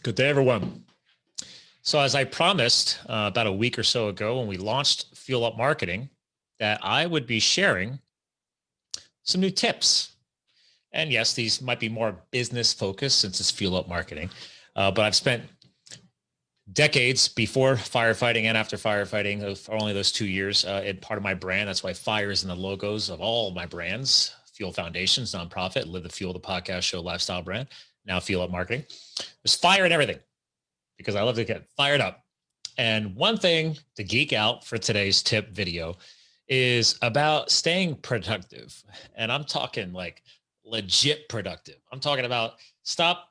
Good day, everyone. So as I promised about a week or so ago when we launched Fuel Up Marketing, that I would be sharing some new tips. And yes, these might be more business focused since it's Fuel Up Marketing. But I've spent decades before firefighting and after firefighting, for only those 2 years, in part of my brand. That's why fire is in the logos of all of my brands. Fuel Foundations, nonprofit, Live the Fuel, the podcast show, lifestyle brand, now Fuel Up Marketing. There's fire in everything because I love to get fired up. And one thing to geek out for today's tip video is about staying productive. And I'm talking like legit productive. I'm talking about stop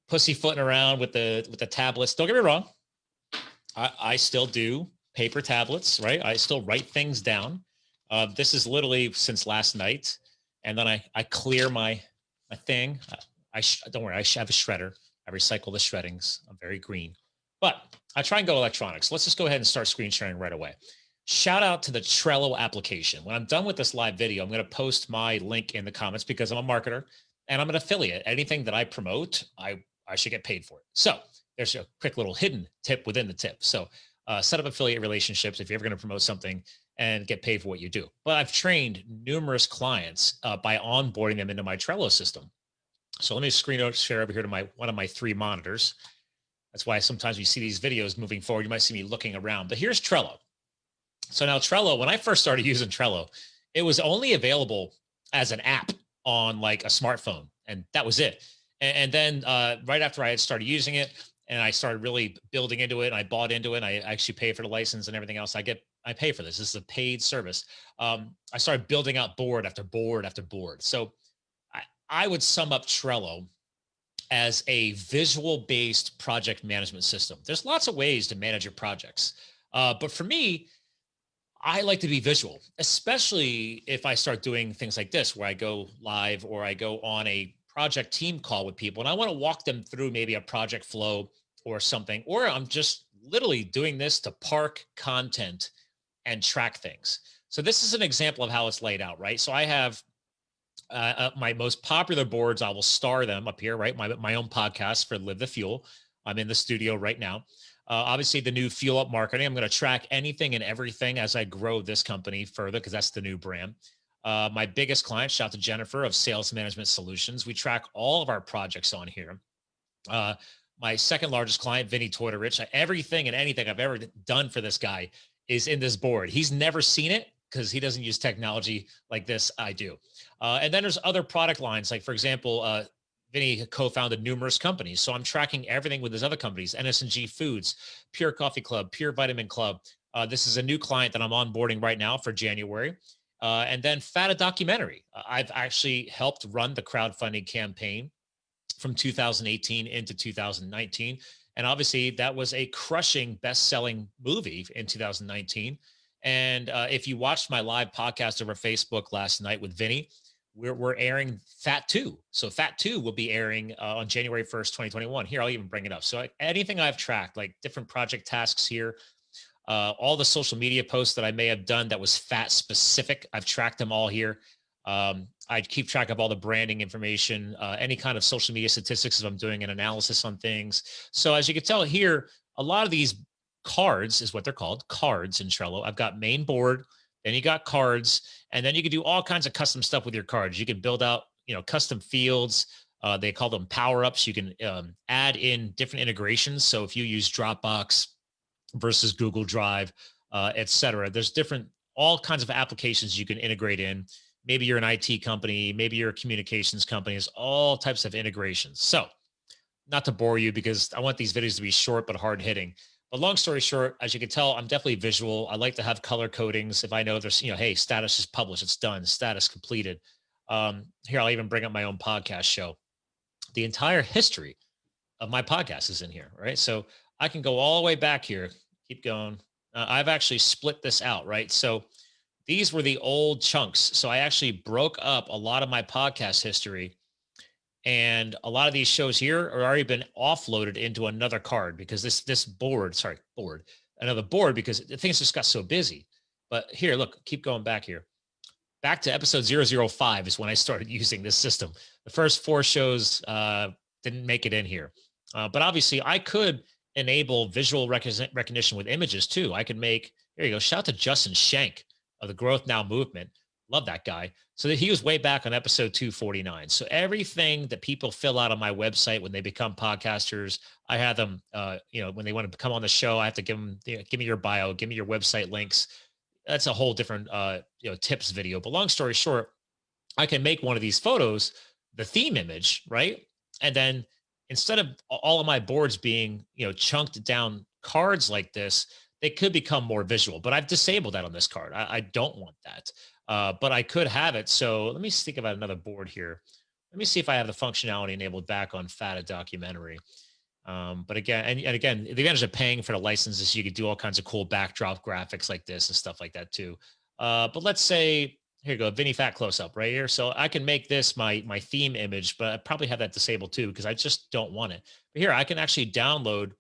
pussyfooting around with the tablets. Don't get me wrong. I still do paper tablets, right? I still write things down. This is literally since last night. And then I clear my thing. Don't worry, I have a shredder. I recycle the shreddings. I'm very green. But I try and go electronics. Let's just go ahead and start screen sharing right away. Shout out to the Trello application. When I'm done with this live video, I'm going to post my link in the comments because I'm a marketer and I'm an affiliate. Anything that I promote, I should get paid for it. So there's a quick little hidden tip within the tip. So set up affiliate relationships if you're ever going to promote something and get paid for what you do. But I've trained numerous clients by onboarding them into my Trello system. So let me screen share over here to one of my 3 monitors. That's why sometimes you see these videos moving forward, you might see me looking around. But here's Trello. So now Trello, when I first started using Trello, it was only available as an app on like a smartphone, and that was it. And then right after I had started using it and I started really building into it, and I bought into it, and I actually pay for the license and everything else. I pay for this. This is a paid service. I started building out board after board after board. So I would sum up Trello as a visual-based project management system. There's lots of ways to manage your projects. But for me, I like to be visual, especially if I start doing things like this, where I go live or I go on a project team call with people and I want to walk them through maybe a project flow or something, or I'm just literally doing this to park content and track things. So this is an example of how it's laid out, right? So I have my most popular boards. I will star them up here, right? My own podcast for Live the Fuel. I'm in the studio right now. Obviously, the new Fuel Up Marketing. I'm going to track anything and everything as I grow this company further because that's the new brand. My biggest client, shout out to Jennifer of Sales Management Solutions. We track all of our projects on here. My second largest client, Vinny Tortorich. Everything and anything I've ever done for this guy is in this board. He's never seen it because he doesn't use technology like this. I do. And then there's other product lines. Like, for example, Vinny co-founded numerous companies. So I'm tracking everything with his other companies, NS&G Foods, Pure Coffee Club, Pure Vitamin Club. This is a new client that I'm onboarding right now for January. And then Fata Documentary. I've actually helped run the crowdfunding campaign from 2018 into 2019. And obviously that was a crushing best-selling movie in 2019. And if you watched my live podcast over Facebook last night with Vinny, we're airing Fat 2. So Fat 2 will be airing on January 1st, 2021. Here, I'll even bring it up. So anything I've tracked, like different project tasks here, all the social media posts that I may have done that was fat specific, I've tracked them all here. I keep track of all the branding information, any kind of social media statistics if I'm doing an analysis on things. So as you can tell here, a lot of these cards is what they're called, cards in Trello. I've got main board, then you got cards, and then you can do all kinds of custom stuff with your cards. You can build out, custom fields. They call them power-ups. You can add in different integrations. So if you use Dropbox versus Google Drive, et cetera, there's all kinds of applications you can integrate in. Maybe you're an IT company, maybe you're a communications company. There's all types of integrations. So not to bore you because I want these videos to be short but hard hitting. But long story short, as you can tell, I'm definitely visual. I like to have color codings. If I know there's, hey, status is published, it's done, status completed. Here, I'll even bring up my own podcast show. The entire history of my podcast is in here, right? So I can go all the way back here, keep going. I've actually split this out, right? So these were the old chunks. So I actually broke up a lot of my podcast history. And a lot of these shows here are already been offloaded into another card because another board because things just got so busy. But here, look, keep going back here. Back to episode 005 is when I started using this system. The first 4 shows didn't make it in here. But obviously, I could enable visual recognition with images too. I could make, there you go. Shout out to Justin Shank of the Growth Now movement. Love that guy. So that he was way back on episode 249. So everything that people fill out on my website when they become podcasters, I have them, when they want to come on the show, I have to give them, give me your bio, give me your website links. That's a whole different, tips video. But long story short, I can make one of these photos the theme image, right? And then instead of all of my boards being, chunked down cards like this, they could become more visual. But I've disabled that on this card. I don't want that. But I could have it. So let me think about another board here. Let me see if I have the functionality enabled back on Fata Documentary. But again, and again, the advantage of paying for the license is you could do all kinds of cool backdrop graphics like this and stuff like that too. But let's say, here you go, Vinny Fat close up right here. So I can make this my theme image, but I probably have that disabled too because I just don't want it. But here I can actually download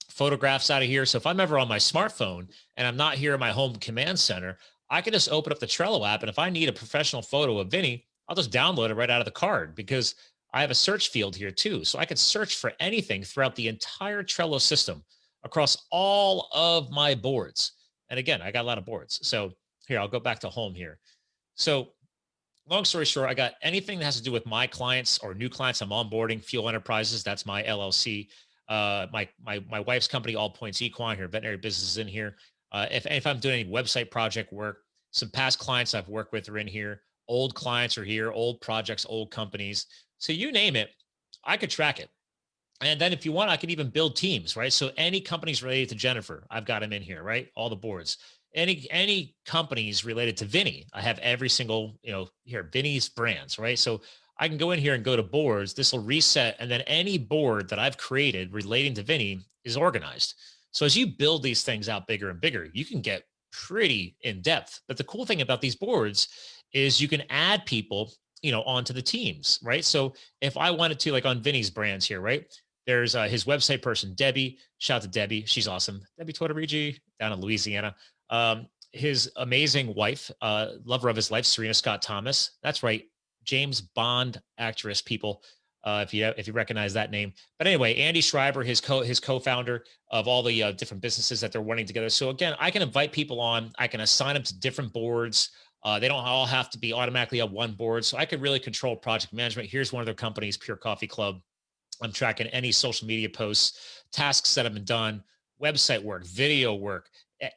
photographs out of here. So if I'm ever on my smartphone and I'm not here in my home command center, I can just open up the Trello app. And if I need a professional photo of Vinny, I'll just download it right out of the card because I have a search field here too. So I could search for anything throughout the entire Trello system across all of my boards. And again, I got a lot of boards. So here, I'll go back to home here. So long story short, I got anything that has to do with my clients or new clients I'm onboarding, Fuel Enterprises. That's my LLC. My wife's company, All Points Equine, here, veterinary business is in here. If I'm doing any website project work, some past clients I've worked with are in here. Old clients are here, old projects, old companies. So you name it, I could track it. And then if you want, I can even build teams, right? So any companies related to Jennifer, I've got them in here, right? All the boards. Any companies related to Vinny, I have every single, here, Vinny's brands, right? So I can go in here and go to boards. This will reset. And then any board that I've created relating to Vinny is organized. So as you build these things out bigger and bigger, you can get pretty in depth. But the cool thing about these boards is you can add people, onto the teams, right? So if I wanted to, like on Vinny's brands here, right? There's his website person, Debbie. Shout out to Debbie. She's awesome. Debbie Tortorigi down in Louisiana. His amazing wife, lover of his life, Serena Scott Thomas. That's right. James Bond actress, people, if you recognize that name. But anyway, Andy Schreiber, his co-founder of all the different businesses that they're running together. So again, I can invite people on. I can assign them to different boards. They don't all have to be automatically on one board. So I could really control project management. Here's one of their companies, Pure Coffee Club. I'm tracking any social media posts, tasks that have been done, website work, video work,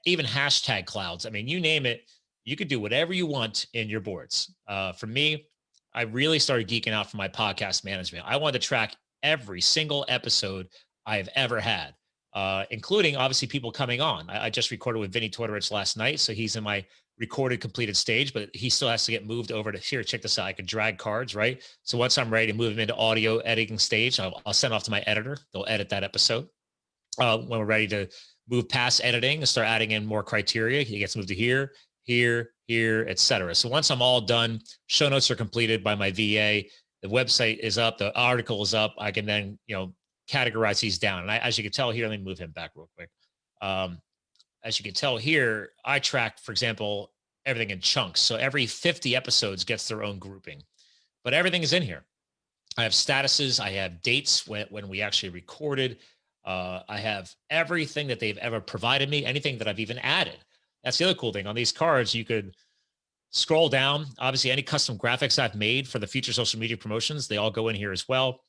even hashtag clouds. I mean, you name it, you could do whatever you want in your boards. For me, I really started geeking out for my podcast management. I wanted to track every single episode I've ever had, including obviously people coming on. I just recorded with Vinny Tortorich last night. So he's in my recorded completed stage, but he still has to get moved over to here. Check this out. I can drag cards, right? So once I'm ready to move him into audio editing stage, I'll send off to my editor. They'll edit that episode. When we're ready to move past editing and start adding in more criteria, he gets moved to here, etc. So once I'm all done, show notes are completed by my VA. The website is up. The article is up. I can then, categorize these down. And as you can tell here, let me move him back real quick. As you can tell here, I track, for example, everything in chunks. So every 50 episodes gets their own grouping, but everything is in here. I have statuses. I have dates when we actually recorded. I have everything that they've ever provided me, anything that I've even added. That's the other cool thing. On these cards, you could scroll down. Obviously, any custom graphics I've made for the future social media promotions, they all go in here as well.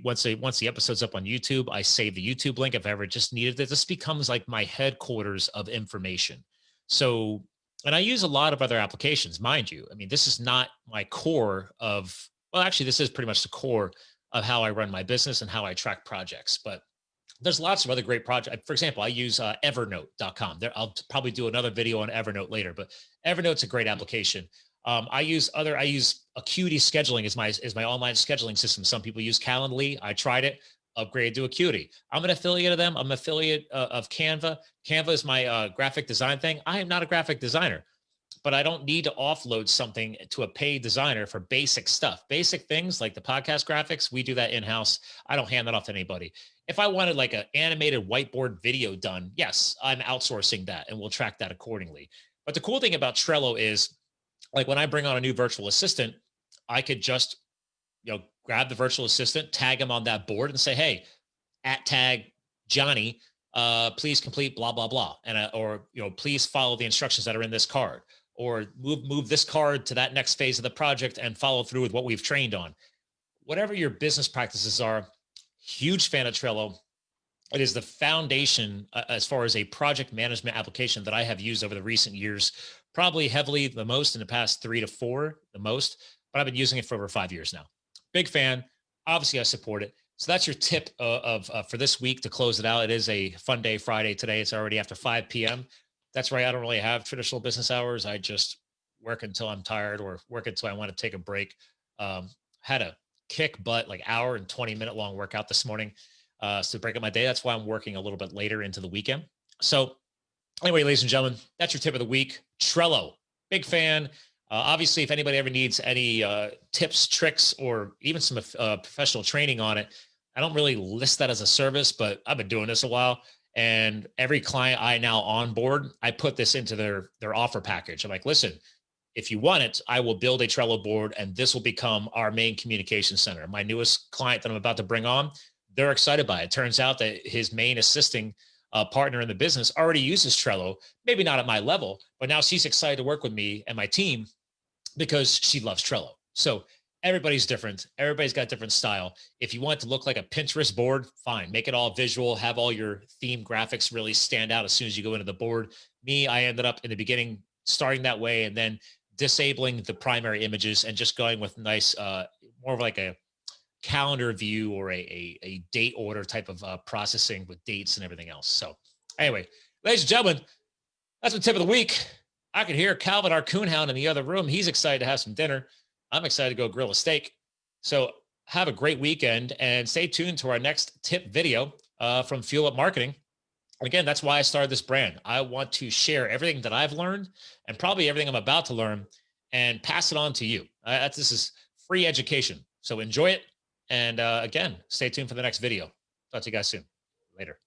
Once the episode's up on YouTube, I save the YouTube link if I ever just needed it. This becomes like my headquarters of information. So, and I use a lot of other applications, mind you. I mean, this is not my core of, well, actually, this is pretty much the core of how I run my business and how I track projects. But there's lots of other great projects. For example, I use evernote.com. I'll probably do another video on Evernote later, but Evernote's a great application. I use Acuity scheduling as my online scheduling system. Some people use Calendly. I tried it, upgraded to Acuity. I'm an affiliate of them. I'm an affiliate of Canva. Canva is my graphic design thing. I am not a graphic designer, but I don't need to offload something to a paid designer for basic stuff. Basic things like the podcast graphics, we do that in-house. I don't hand that off to anybody. If I wanted like an animated whiteboard video done, yes, I'm outsourcing that and we'll track that accordingly. But the cool thing about Trello is, like when I bring on a new virtual assistant, I could just, grab the virtual assistant, tag him on that board and say, hey, at tag Johnny, please complete blah, blah, blah. And, or, please follow the instructions that are in this card, or move this card to that next phase of the project and follow through with what we've trained on. Whatever your business practices are, huge fan of Trello. It is the foundation as far as a project management application that I have used over the recent years, probably heavily the most in the past 3 to 4, the most, but I've been using it for over 5 years now. Big fan. Obviously, I support it. So that's your tip for this week to close it out. It is a fun day Friday today. It's already after 5 p.m. That's right. I don't really have traditional business hours. I just work until I'm tired or work until I want to take a break. Had a kick butt like hour and 20-minute long workout this morning to break up my day. That's why I'm working a little bit later into the weekend. So anyway, ladies and gentlemen, that's your tip of the week. Trello, big fan. Obviously, if anybody ever needs any tips, tricks, or even some professional training on it, I don't really list that as a service, but I've been doing this a while. And every client I now onboard, I put this into their offer package. I'm like, listen, if you want it, I will build a Trello board and this will become our main communication center. My newest client that I'm about to bring on, they're excited by it. Turns out that his main assisting partner in the business already uses Trello, maybe not at my level, but now she's excited to work with me and my team because she loves Trello. So everybody's different. Everybody's got different style. If you want it to look like a Pinterest board, fine. Make it all visual, have all your theme graphics really stand out as soon as you go into the board. Me, I ended up in the beginning starting that way and then disabling the primary images and just going with nice, more of like a calendar view or a date order type of processing with dates and everything else. So anyway, ladies and gentlemen, that's the tip of the week. I can hear Calvin, our coonhound, in the other room. He's excited to have some dinner. I'm excited to go grill a steak. So have a great weekend and stay tuned to our next tip video from Fuel Up Marketing. Again, that's why I started this brand. I want to share everything that I've learned and probably everything I'm about to learn and pass it on to you. This is free education. So enjoy it. And again, stay tuned for the next video. Talk to you guys soon. Later.